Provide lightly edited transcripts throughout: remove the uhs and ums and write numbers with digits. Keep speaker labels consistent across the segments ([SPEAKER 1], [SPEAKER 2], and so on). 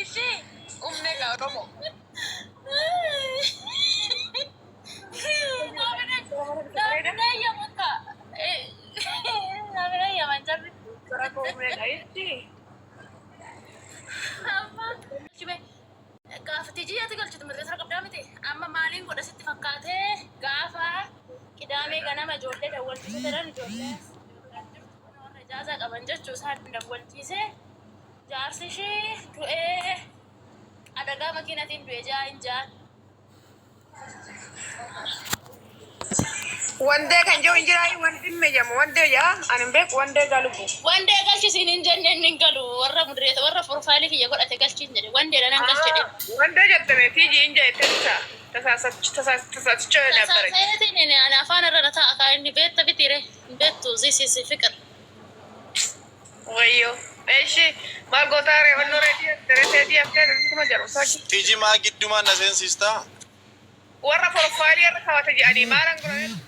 [SPEAKER 1] Ishi umne garomo. Namanya ya muka. Namanya ya mancar.
[SPEAKER 2] Cara kau mereka ishi.
[SPEAKER 1] Amma coba gaafa tijjiyaati galchitu mirga sara qabdaa miti amma maaliin godha sitti fakkaate gaafa qidaamee ganama ijoollee dawwalchiise jedhan ijoollee warra ijaazaa qaban jechuu isaan dawwalchiise jaarsi ishee du'ee adagaa makiinatiin du'e jaa'in jaan.
[SPEAKER 2] One day kan jauh injirai one day mejamu one day ya anin bek one day galubu.
[SPEAKER 1] One day galchi sinin jenne nin galu warra mudreeta warra profaili kiyya godhate galchi jedhe one day dhanan galchi jedhe.
[SPEAKER 2] One day jattame tiji inja etessa tasas choy nabare.
[SPEAKER 1] Tasaasayatiin inni ana afaan irra ta'a kaa inni beetta bitire beettu zisi fikir.
[SPEAKER 2] Wayyo. Eshi margotare wanno ready after kuma jaru saki.
[SPEAKER 3] Tiji maa gidduma na sensista.
[SPEAKER 2] Warra profaili irra kawata jadi marang gurane.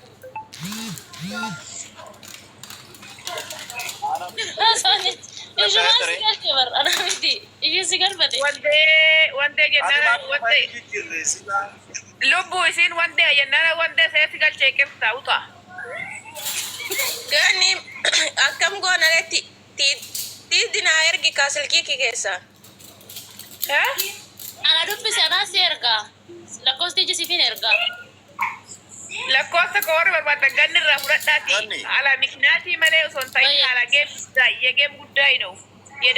[SPEAKER 1] Isu masih galchi bar ana miti iyu sigar bade.
[SPEAKER 2] One day jennara one day. Lubu isin one day jennara one day saya sigal checker tauta.
[SPEAKER 4] Gani akam gona le ti dina ergi kasil kiki kesa.
[SPEAKER 2] Eh?
[SPEAKER 1] Ana dubbi sana serga. Lakosti jisi fin erga.
[SPEAKER 2] Lakkoofsa koor barbaadda ganni irraa fudhadhaati. Ala miknaati malee osoo hin ta'in haala geem guddaa hin oofu.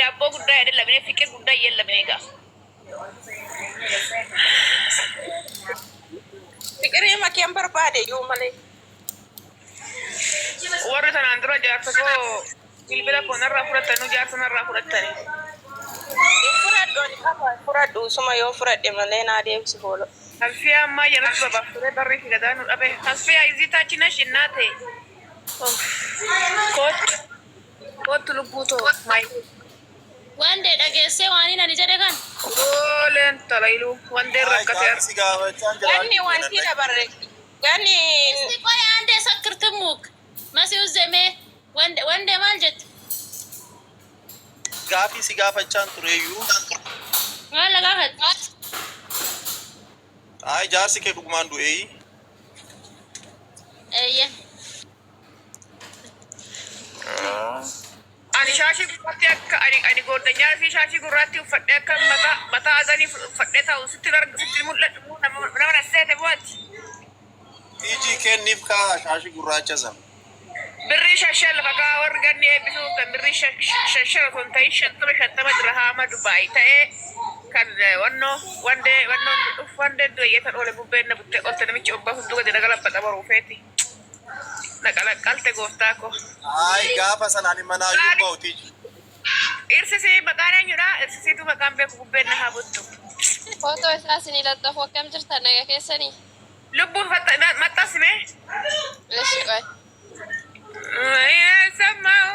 [SPEAKER 2] Daabboo guddaa hin lamine fiqir guddaa hin lamine egaa.
[SPEAKER 4] Fikirii makian barbaade iyyuu malee.
[SPEAKER 2] Warri sanaan dura jaarsa koo bilbila koonarraa fudhatanu jaarsa narraa fudhatani.
[SPEAKER 4] Fudhadhu suma yoo fudhadhe malee naa deemsi boolo.
[SPEAKER 2] Alfiyaa ammaa jalatti babaafture barri fi gadaa nu dhabe. Alfiyaa izii taachina shinnaa ta'e. Kootu lubbuu too maayi.
[SPEAKER 1] One day dhageessee waan hin ani jedhe kan.
[SPEAKER 2] Ooleen talailu one day rakkate arsi.
[SPEAKER 4] Ganni wanti dabarre. Ganni.
[SPEAKER 1] Isti qoya andee sakkirti muuk. Masi uzzemee one day maal jette.
[SPEAKER 3] Gaafii si gaafachaan tureeyyuu.
[SPEAKER 1] Maal gaafatti.
[SPEAKER 3] Ay jaarsi kee dhugumaan du'eeyi.
[SPEAKER 1] Eeyye.
[SPEAKER 2] Ani shaashii gurraatti akka ani goddanyaa fi shaashii gurraatti uffadhee akka mataa azanii uffadhee taa'u sitti mul'atu nama nasseete bu'aati.
[SPEAKER 3] Tiji kenniif kaa shaashii gurraacha sana.
[SPEAKER 2] Birrii shashal fagaa warri ganni eebbisuu kan birrii shashal osoo hin ta'in shantama dirhaama Dubaay ta'ee kan wandee du'eeyyeetan oole bubbeen na buttee qolte namichi obbaa hunduu gadi nagalabbata baruufeeti. Naqalaqqalte gooftaa koo.
[SPEAKER 3] Ay gaafa sanaan manaa yoo ba'u tiji.
[SPEAKER 2] Irsisii maqaan eenyudha? Irsisiitu maqaan beeku bubbeen na haa buttu.
[SPEAKER 4] Footoo isaa isinii laxxafu akkam jirtan naga keessanii?
[SPEAKER 2] Lubbuun maxxansime?
[SPEAKER 4] Eshi qoy.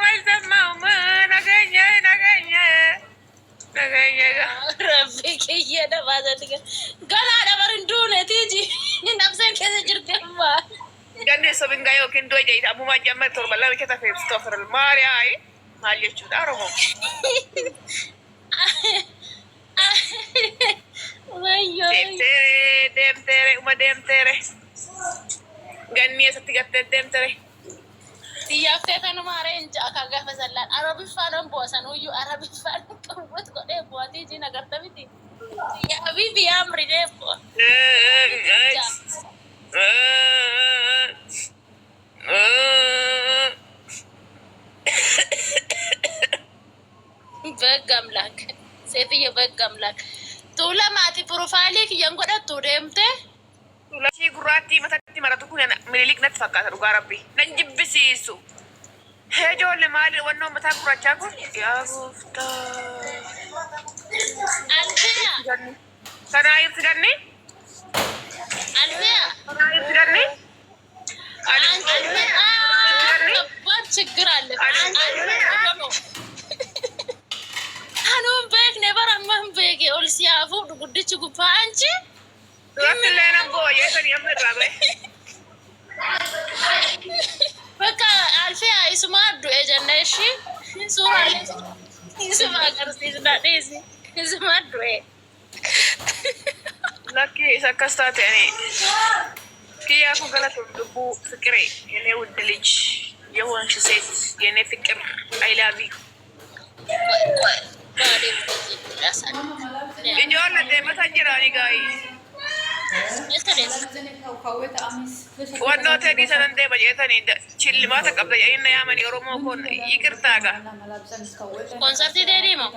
[SPEAKER 2] Walsammaa nageenya.
[SPEAKER 1] Rabbi kiyya dhabaasatti ganaa dabarin duune tiiji nabseen keessa jirti amma.
[SPEAKER 2] Ganni sobingaa yookiin du'a jedhita ammumaa jamma torba lama keessa feebsitoo firal maariyaa maal jechuudha Oromoo. Deemteere. Ganni eessatti gattee deemteere.
[SPEAKER 1] Siyaafee kanuma areenja akka gaafa sallaan arabiffaan boosan uyyuu arabiffaan qawwat godhee bu'aatii jiin agarta miti. Siyaafi biyya amri deebbo. Bagga amlaak. Seetiyya bagga amlaak. Tuula maatii piroofaayilii kiyyan godhattu deemtee.
[SPEAKER 2] Tulashii gurraattii matatti maratu kun mililik natti fakkaata dhugaa rabbi. Nan jibbisiisu. Hee ijoollee maali wannoo mataa gurraachaa kun? Yaa gooftaa.
[SPEAKER 1] Alfiyaa.
[SPEAKER 2] Sanaa irsi ganni?
[SPEAKER 1] Alfiyaa.
[SPEAKER 2] Sanaa irsi ganni?
[SPEAKER 1] Alfiyaa. Abbaan ችግር አለ። Anuun beekne bara amman beeke ol siyaafuu guddichi gubbaa anchi.
[SPEAKER 2] Duratti illee nan booyyee sanii amma irraa ba'e.
[SPEAKER 1] Bakka Alfiyaa isuma du'e jenne ishii suuraalee isuma agarsiisna dhiisi. Isuma du'e.
[SPEAKER 2] Lakki isa akkas taate ani kiyyaa kun galata lubbuu fiqire yenee wudd ልጅ የሆንሽ ሴት የኔ ፍቅር I love you. Ijoollee deemataa jiraani gaa'ii. Wannoo ta'ee sanan deema jeetanii shillimaata qabda jedhanii na yaamanii Oromoo kun yiqirtaaga.
[SPEAKER 1] Konsartii deediimo.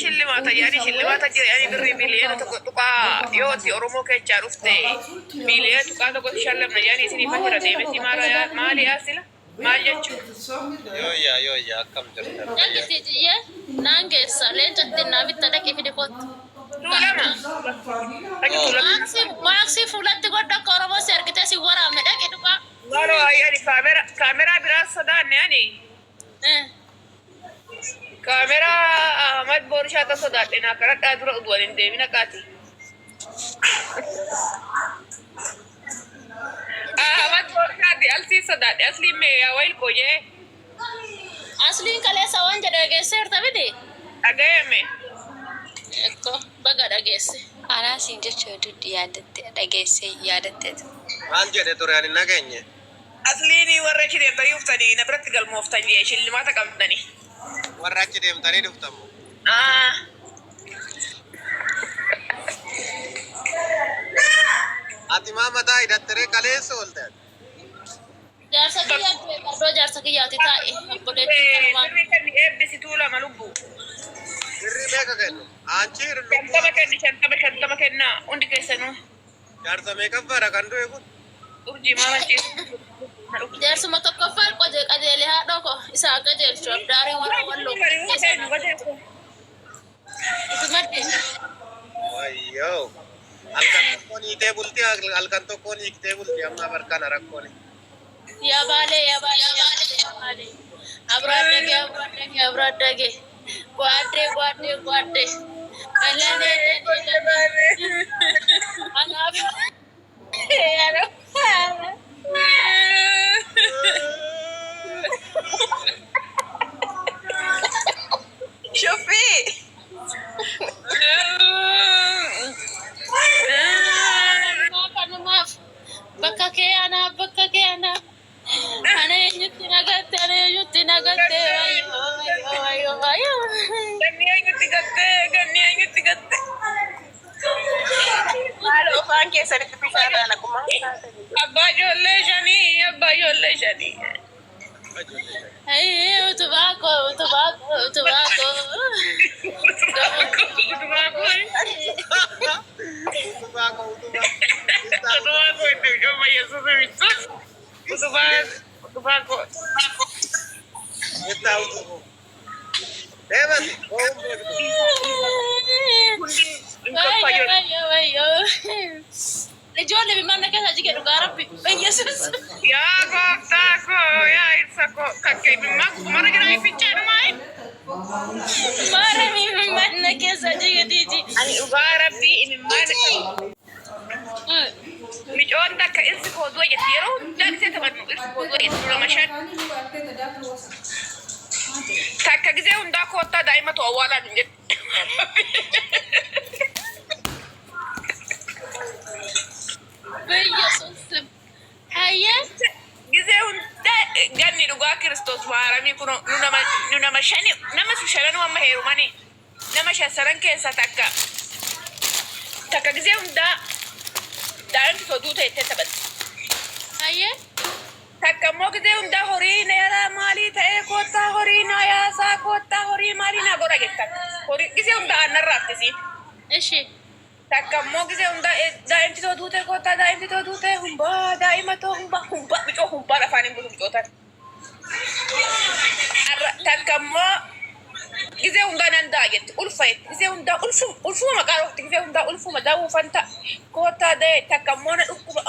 [SPEAKER 2] Shillimaata jedhanii birrii miliyoona tokko tuqaa yooti Oromoo keechaa dhufte miliyoona tuqaa tokko shallamna jedhanii isinii fajjira deemetti maali yaasila? Maal jechuun?
[SPEAKER 3] Yooyyaa akkam jirta.
[SPEAKER 1] Dhaggiti jiyyee naan geessa leencatti naa bitta dhaqee fide kootu.
[SPEAKER 2] Tuulama.
[SPEAKER 1] Maaksii fuulatti godha akka Oromoo si argitee si waraabne dhaqee dhugaa.
[SPEAKER 2] Maaloo ayyaani kaameraa biraas sodaanne ani. Kaameraa Ahmad Boorishaata sodaadhe naa karadhaa dura uduwan hin deemina qaati. Ahmad Boorishaati alsii sodaadhe aslii mee wayil kooyee.
[SPEAKER 1] Asliin kaleessa waan jedhe dhageesseerta bide.
[SPEAKER 2] Dhagayame.
[SPEAKER 1] Ekko baga dhageesse.
[SPEAKER 5] Anaasiin jechuun duddi yaadatte dhageessee yaadatteetu.
[SPEAKER 3] Maal jedhe ture ani nageenye.
[SPEAKER 2] Asliin warra achi deemtanii dhuftanii na biratti galmooftan jee shillimaata qabdanii.
[SPEAKER 3] Warra achi deemtanii dhuftamu. Ati maa mataa hidhattere kaleessa oolte.
[SPEAKER 1] Jaarsa kiyyaatti mardoo jaarsa kiyyaatti taa'e obboleettii kalmaan.
[SPEAKER 2] Birrii kenni eebbisituu lama lubbuu.
[SPEAKER 3] Birrii meeqa kennu? Aanchi
[SPEAKER 2] Shantama kennaa hundi keessanuu.
[SPEAKER 3] jaarsa meeqaffaadha kan du'e kun?
[SPEAKER 2] Urjii maa macheessu.
[SPEAKER 1] Jaarsuma tokkoffaan qajeelee haadhoo ko isaa qajeelchu abdaaree warra walloo. Itti madde.
[SPEAKER 3] Wayyoo. Halkan tokkoon hiitee bulti halkan tokkoon hiiktee bulti amma barkana rakkooni.
[SPEAKER 1] Yaa baalee. Abiraadage. Gwaadde. Anaaf.
[SPEAKER 4] Shufii.
[SPEAKER 1] Kanumaaf bakka kee anaaf. Ana eenyutti nagatte wayyoo.
[SPEAKER 2] Ganni eenyutti gatte.
[SPEAKER 4] Maaloo afaan keessanitti bishaan akkuma.
[SPEAKER 2] Abbaa ijoollee shanii.
[SPEAKER 1] Hey, utubako. Ijoollee bimanna keessa jigee dhugaa rabbi Yesuus.
[SPEAKER 2] Yaa gooftaa koo yaa ibsa koo kakkee bimmaa mara jiraa fincaan maayi.
[SPEAKER 1] Mara bimanna keessa jigee diiti.
[SPEAKER 2] Ani dhugaa rabbii imimmaan micoon takka irsi koo du'a jetti yeroo hundaa gisee taphannu irsi koo du'a jetti dura mashaan. Takka gisee hundaa koottaa daa'imatu awwaalaan hin jettu.
[SPEAKER 1] Yesuus. Hayya.
[SPEAKER 2] Gisee hundaa ganni dhugaa Kiristoos maaramii kun nu nama shani nama shananu amma heerumanii nama shasaran keessa takka gisee hundaa daa'imti toduu ta'ettee taphatti.
[SPEAKER 1] Hayya.
[SPEAKER 2] Takka immoo gisee hundaa horii neeraa maalii ta'ee koottaa horii naa yaasaa koottaa horii maalii naa godha jettan. Horii gisee hundaa aannan raaftisiin.
[SPEAKER 1] Ishi.
[SPEAKER 2] Takka immoo gisee hundaa daa'imti toduu ta'e koottaa daa'imti toduu ta'e humbaa daa'ima too humbaa bicoo humbaa afaaniin bulu bicootan. Takka immoo gisee hundaa nan da'a jetti ulfayetti gisee hundaa ulfuma maqaa roofti gisee hundaa ulfuma daawwufanta koottaa da'e takka immoo na dhukkuba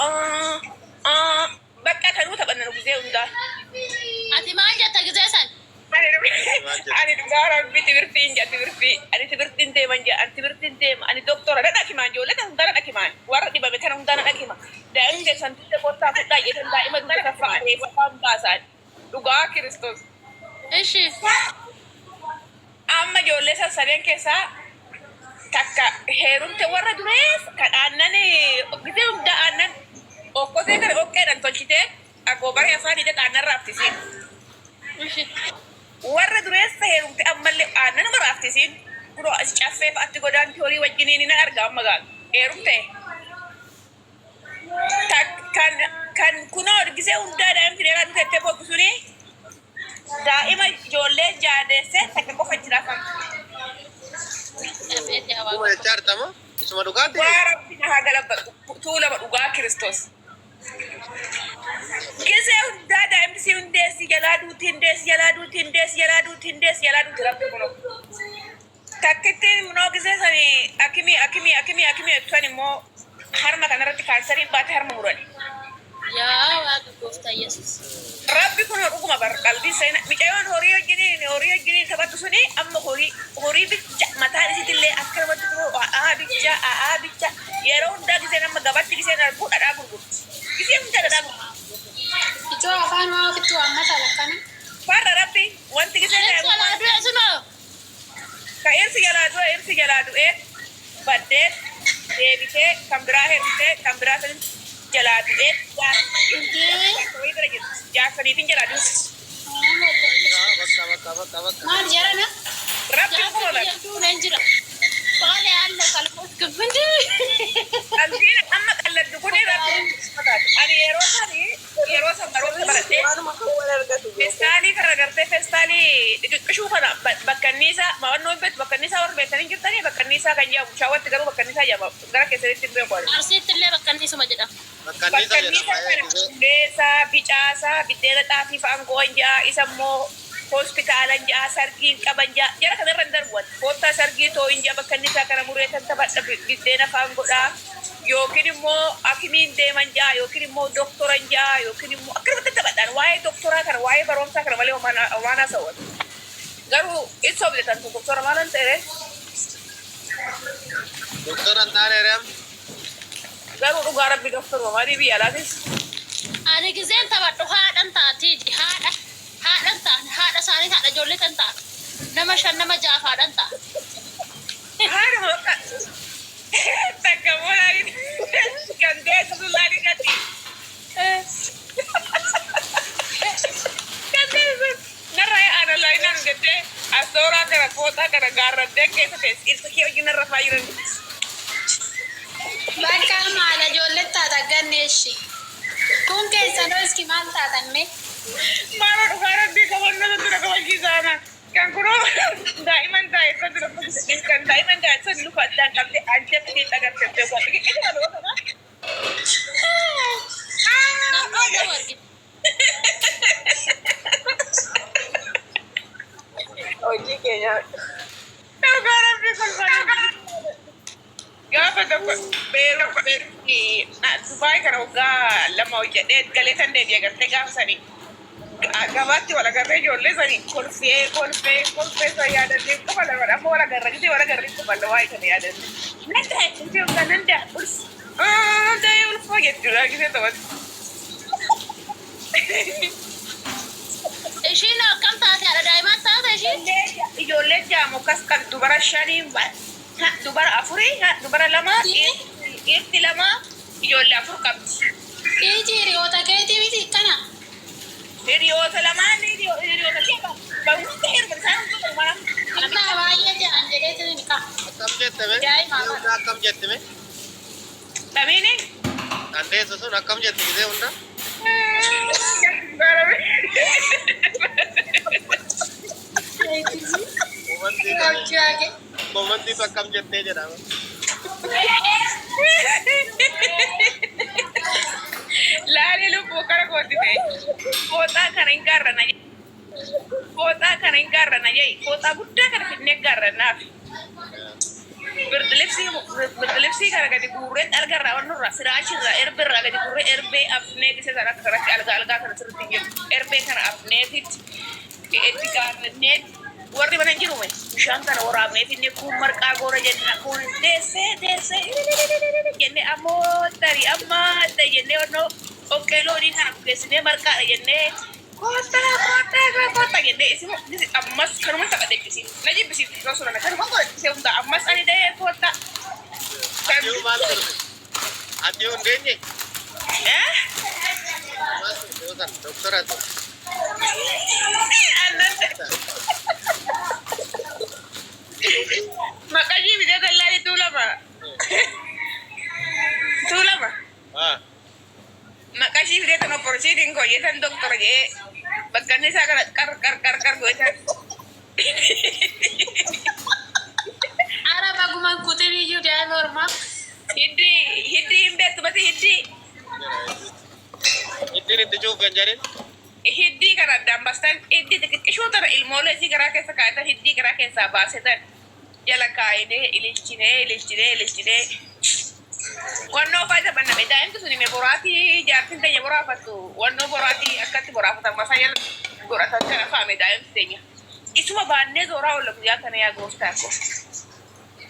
[SPEAKER 2] bakka kanuu taphannan gisee hundaa.
[SPEAKER 1] Ati maal jetta gisee san?
[SPEAKER 2] Ani dhugaa rabbi tibirtiin jaa tibirtii ani tibirtiin deeman jaa ani tibirtiin deema ani doktora dhadha kimaan ijoollee hundaa dhadha kimaan warra dhibame kana hundaa dhadha kima daa'imni keessan tutte kottaa fudhaa jedhan daa'ima dura kaffa'anii waan baasaan dhugaa Kiristoos.
[SPEAKER 1] Ishi.
[SPEAKER 2] Amma ijoollee sassareen keessaa takka heerumte warra durees kan aannan gisee hunda aannan okkotee kana okkeedhaan tolchitee agoobara afaan ija aannan raaftisiin. Warra dureessa heerumte ammallee aannan ma raaftisiin. Kunoo as caffee fa'aatti godaanti horii wajjiniin ni arga amma gaal heerumte. Kan kunoo gisee hundaa daa'imti dheeraa duteettee bobbu suni daa'ima ijoollee jaadeessee takka qofa jira kan.
[SPEAKER 3] Kuma jechaartama isuma dhugaati.
[SPEAKER 2] Waa rabbi na haa galabbatu tuulama dhugaa Kiristoos. Gisee hundaa daa'imti si hundeessi jalaa duuti hundeessi jalaa duuti hundeessi jalaa duuti hundeessi jalaa duuti rabbi kunoo. Takkittiin munoo gisee sani akimii ibsan immoo harma kanarratti kaansariin baate harma murani.
[SPEAKER 1] Yaa waaqa gooftaa Yesuus.
[SPEAKER 2] Rabbi kun dhuguma bar qalbii seena micayoon horii wajjiniin taphattu suni amma horii bicha mataan isiitillee akka namatti bicha yeroo hundaa gisee nama gabatti giseen arguu dhadhaa gurgurti. Gisee hunda dhadhaa gurgurti.
[SPEAKER 1] Ijoo afaan waa ofitti waammata lakkana.
[SPEAKER 2] Farra rabbi wanti gisee
[SPEAKER 1] Jalaa du'e sunoo.
[SPEAKER 2] ka irsi jalaa du'ee baddee deebitee kan biraa heertee kan biraa sanin jalaa du'ee jaarsaniitiin jalaa du'e.
[SPEAKER 1] Maal jarana?
[SPEAKER 2] Rabbi kun
[SPEAKER 1] Jaarsanii hin jira. Baala alla kalfoos gabbandi.
[SPEAKER 2] qalbiin amma qalladdu kun rabbi ani yeroo san baroota baradhee feestaalii kana gartee feestaalii xixiqqishuu kana bakkanniisaa mawannoo hin beektu bakkanniisaa warra beektanii jirtanii bakkanniisaa kan jedhamu shaawwatti garuu bakkanniisaa jedhama gara keessanitti hin beeku.
[SPEAKER 1] Arsiitti illee bakkanniisuma jedhama.
[SPEAKER 2] Bakkanniisaa kana hundeesaa bicaasaa biddeena xaafii fa'aan goon ja'a isa immoo hospitaalan ja'a sargiin qaban ja'a jara kanarra hin darbuwan koottaa sargii too'in ja'a bakkanniisaa kana muree kan taphadha biddeena fa'aan godhaa. Yookiin immoo akimiin deeman ja'a yookiin immoo doktoran ja'a yookiin immoo akkasumatti taphadhaan waa'ee doktoraa kana waa'ee barumsaa kana malee waan haasawwan. Garuu ibsa oblitan doktora maalan ta'e
[SPEAKER 3] Doktoran taane reem.
[SPEAKER 2] garuu dhugaa rabbi doktoruma maalii biyya alaatis.
[SPEAKER 1] Ani giseen taphadhu haadhan taatiiti haadhan ta'an haadha isaanii haadha ijoollee kan ta'an nama 5 nama 6 haadhan ta'an.
[SPEAKER 2] Haadha maqaa takka moolaanii gandee sulullaanii gadi. Gandee sun narra yaa'an laayinaan gaddee astooraa kana fooxaa kana gaarraddee keessa teessi ilsa kee wajjin narra faa jiran.
[SPEAKER 1] Bakka maala ijoollee taata ganneeshi. Kun keessanoo iski maal taatanne?
[SPEAKER 2] Maala dhugaa rabbii qabannoo dura kabachiisaana. Kan kunoo daa'iman daa'imman dura kan daa'iman daa'imman luka addaan qabdee ajjatti ni dhagartee waan dhiqee kana loota.
[SPEAKER 1] Namni wargi.
[SPEAKER 2] Hojii keenya. Dhugaa rabbii kolfanii. Gaafa tokko Dubaay kana waggaa lama hojjedhee galee san deebi'ee gartee gaafa sanii. Gabaatti wal agarree ijoollee sanii kolfee san yaadannee qofa lamadha amma wal agarra gisee wal agarree qofa waa'ee kana yaadannee. Nan taa'e gisee waggaa nan da'a ulfa. Daa'ee ulfa jechuudha gisee taphatu.
[SPEAKER 1] Ishiin akkam taate haadha daa'imaa taate ishiin?
[SPEAKER 2] Ijoollee jaamu kas kan dubara 5 dubara 4 dubara 2 dhiirti 2 ijoollee 4 qabdi.
[SPEAKER 1] Iji hiriyoota keetii miti kana?
[SPEAKER 2] Hiriyoota lamaan hiriyoota kee bahuutti hirma isaan hunduu mana.
[SPEAKER 1] Akka baay'ee jedhan jedheetu ni qaba.
[SPEAKER 3] Akkam jettame?
[SPEAKER 1] Daa'ima
[SPEAKER 3] Hunda akkam jettame?
[SPEAKER 2] Dhamiini?
[SPEAKER 3] Dandeessu sun akkam jette gisee hunda? Momentii akkam jettee jedhama.
[SPEAKER 2] Laali lubbuu kara kooti ta'e fooxaa kana hin gaarrana fooxaa guddaa kana fidnee gaarrannaaf. Birdilibsii kana gadi guurree algarraa wannurraa firaashirraa erbirraa gadi guurree erbee afnee gisee sana akka karatti algaa kana sirriitti hin jiru erbee kana afneetitti itti gaarrannee warri mana jiru bishaan kana waraabnee finne kun marqaa goora jenna kun deessee jennee ammoo tarii amma jennee onnoo okkee loonii kana bukeessinee marqaadha jennee Kota gede isimu ammas kanuma taphatee bisiin najib bisiin yeroo suuraa kanuma godhatee hunda ammas ani dee kota
[SPEAKER 3] Ati maal turte? Ati hundeenye? Maal turte yoo tan doktora turte?
[SPEAKER 2] Makanya bisa telan itu lama. Itu lama. Makasih dia tengah proceeding kok ya tan dokter ya. Bahkan saya kar gue tan.
[SPEAKER 1] Ara bagu mangkute video dia normal.
[SPEAKER 2] Hidi imbet berarti hidi.
[SPEAKER 3] Ittiin itti cuufan jedhin?
[SPEAKER 2] Hiddi kana dambastan hiddi xixiqqishoota ilmoolee si garaa keessa kaa'atan hiddi garaa keessaa baasetan jala kaa'inee ililchinee wannoo faayida banname daa'imtu sun hime boraatii jaartin teenya boraafattu wannoo boraatii akkatti boraafatan masaa jala godhatan kana faame daa'imtu teenya isuma baannee zooraa olla guyyaa kana yaa gooftaa ko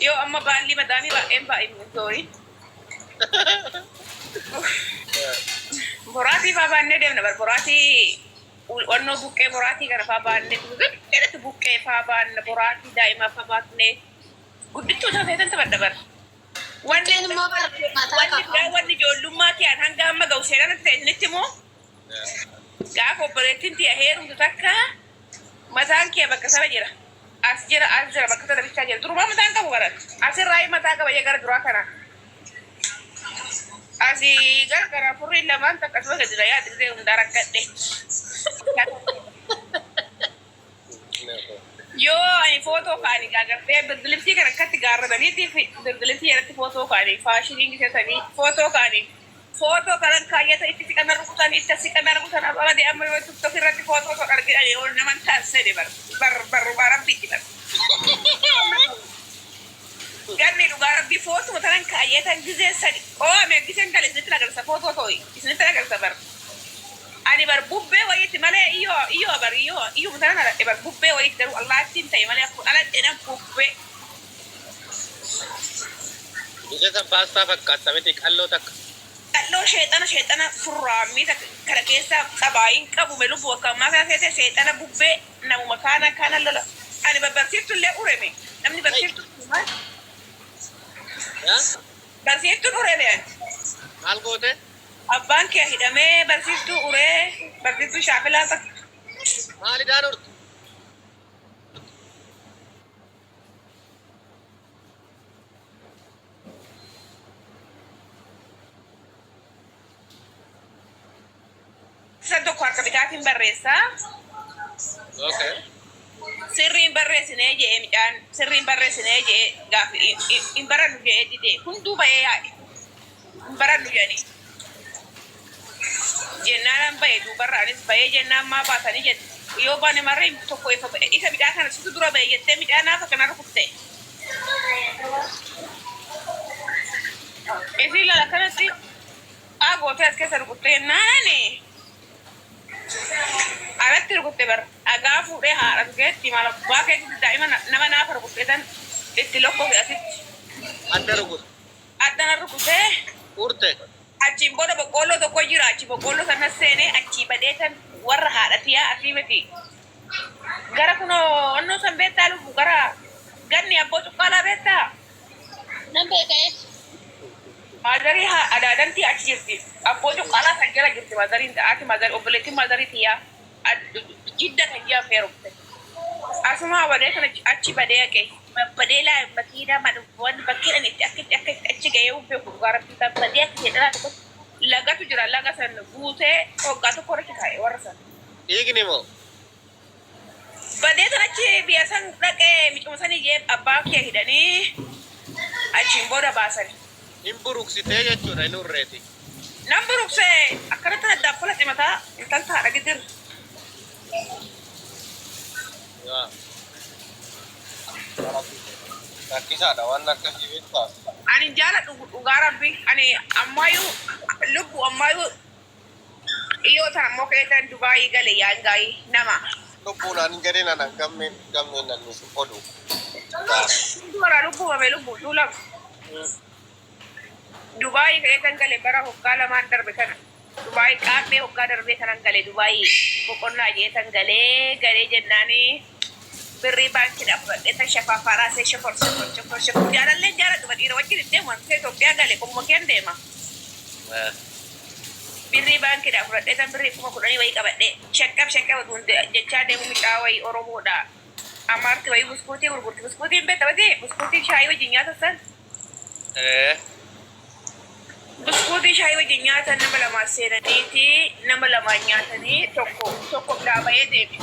[SPEAKER 2] yoo amma baalli madaamii baay'een baay'een zoorii boraatii faa baannee deemna bar boraatii wannoo buqqee boraatii kana faa baannee guddattu buqqee faa baanna boraatii daa'imaa faa baannee guddittuu taateetan taphadha bar wanni ijoollummaa tiyaan hanga amma ga'u seenaan ta'e isinitti immoo gaafa obboleettiin tiya heerumtu takka mataan kee bakka sana jira as jira bakka sana bichaa jira durumaa mataan qabu baran asirraa mataa qaba jee gara duraa kana asii gara furrii lamaan takka suba gadi na yaadillee hundaa rakkadhe yoo ani footoo kaanii gaagartee birdilibsii kan akkatti gaarrataniitii fi birdilibsii jalatti footoo kaanii faashiniin gisatanii footoo kaanii footoo kanan kaayyata itti siqana rukutan itti siqana rukutan ababade amma yoo tiktok irratti footoo tokko argidhani ol naman taasisani bar rabbiitti bar ganni dhugaa rabbii footuma tanan kaayyatan gizeessani oome gisen gale isinitti agarsa footoo to'i isinitti agarsa bar ani bar bubbee wayitti malee iyo mutana ala bar bubbee wayitti daru allaattiin ta'e malee akkun ala dheedan bubbee.
[SPEAKER 3] Biyya san paastaa fakkaata miti qalloo takka.
[SPEAKER 2] Qalloo sheexana furraamii kana keessa qabaayin qabume lubbuu akka ammaa kana keessa sheexana bubbee namuma kana lola. Ani barsiiftu illee ureme namni barsiiftu maal? Barsiiftuun ureme ani.
[SPEAKER 3] Maal goote?
[SPEAKER 2] Abbaan kee hidhamee barsiiftuu uree barsiiftuu shaafilaa takka.
[SPEAKER 3] Maalidhaan urtu?
[SPEAKER 2] Isa tokko harka bitaatiin barreessaa.
[SPEAKER 3] Okay.
[SPEAKER 2] Sirriin barreessinee jee midhaan sirriin barreessinee jee gaafi hin barannu jee didee hunduu bahee yaa'e hin barannu jedhanii. Jennaan bahee duubarraanis bahee jennaan maa baatanii jette yoo baane marree tokko isa midhaan kana situ dura bahee jettee midhaan naafa kana rukutte. Isin lala kanatti gootee as keessa rukutte jennaani. Alatti rukutte bar dhagaa fuudhee haadha tukeetti mala abbaa keessatti daa'ima nama naafa rukutteetan itti lokkoofi asitti.
[SPEAKER 3] Adda rukute.
[SPEAKER 2] Addana rukutee.
[SPEAKER 3] Urte.
[SPEAKER 2] Achiin booda boqqolloo tokko jira achi boqqolloo sana seenee achii badeetan warra haadhatiyaa asii miti. Gara kunoo onnoo san beektaa lubbuu gara ganni abboo cuqqaalaa beektaa.
[SPEAKER 1] Nan beekee.
[SPEAKER 2] Maadarii adaadantii achi jirti. Abboo cuqqaalaa san jala jirti maadariin ta'aati maadarii obboleettiin maadarii tiyyaa jidda kan ji'a feerumte. Asuma badee kana achi badee haqee. Badee laa makiinaa wanni bakkeedhaan itti akka achi gahee uffee gurguraara bitaa badee akka jedhaa tokko lagatu jira laga san guutee hoggaa tokko irratti kaa'e warra san.
[SPEAKER 3] Dhiigni moo?
[SPEAKER 2] Badee san achi biyya san dhaqee micuma sanii jee abbaa kee hidhanii achiin booda baasani.
[SPEAKER 3] Hin buruksitee jechuudha hin urreeti.
[SPEAKER 2] Nan buruksee akkanatti addaaf fudhate mataa intalta haadha gidir.
[SPEAKER 3] Rakkisaadha waan akkasii beektaa.
[SPEAKER 2] Ani jaaladhu dhugaa rabbi ani ammayyuu lubbu ammayyuu iyoo tan ammoo keetan Dubaayii gale yaangaayii nama.
[SPEAKER 3] Lubbuun ani gadi nana gammeen nanni sun oduu.
[SPEAKER 2] Dura lubbu mame lubbu duulam. Dubaayii keetan gale bara hoggaa lamaan darbe kana. Dubai qaamee hoggaa darbee kanan galee Dubai boqonnaa jeetan galee jennaanii birrii baankiidhaaf fudhadhee tan shafaafaa raasee shofar jaalallee jaaladhuma dhiira wajjin itti deemu wanti Itoophiyaa galee qomoo keen deema. Birrii baankiidhaaf fudhadhee tan birrii 10,000 wayii qabadhee shaqqab jechaa deemu midhaa wayii Oromoodha. Amaarti wayii buskuutii gurgurti buskuutiin beektamati buskuutii shaayii wajjin nyaatan buskuutii shaayii wajjin nyaatan nama lamaa seenaniiti nama lamaa nyaatanii tokko biraa bahee deeme.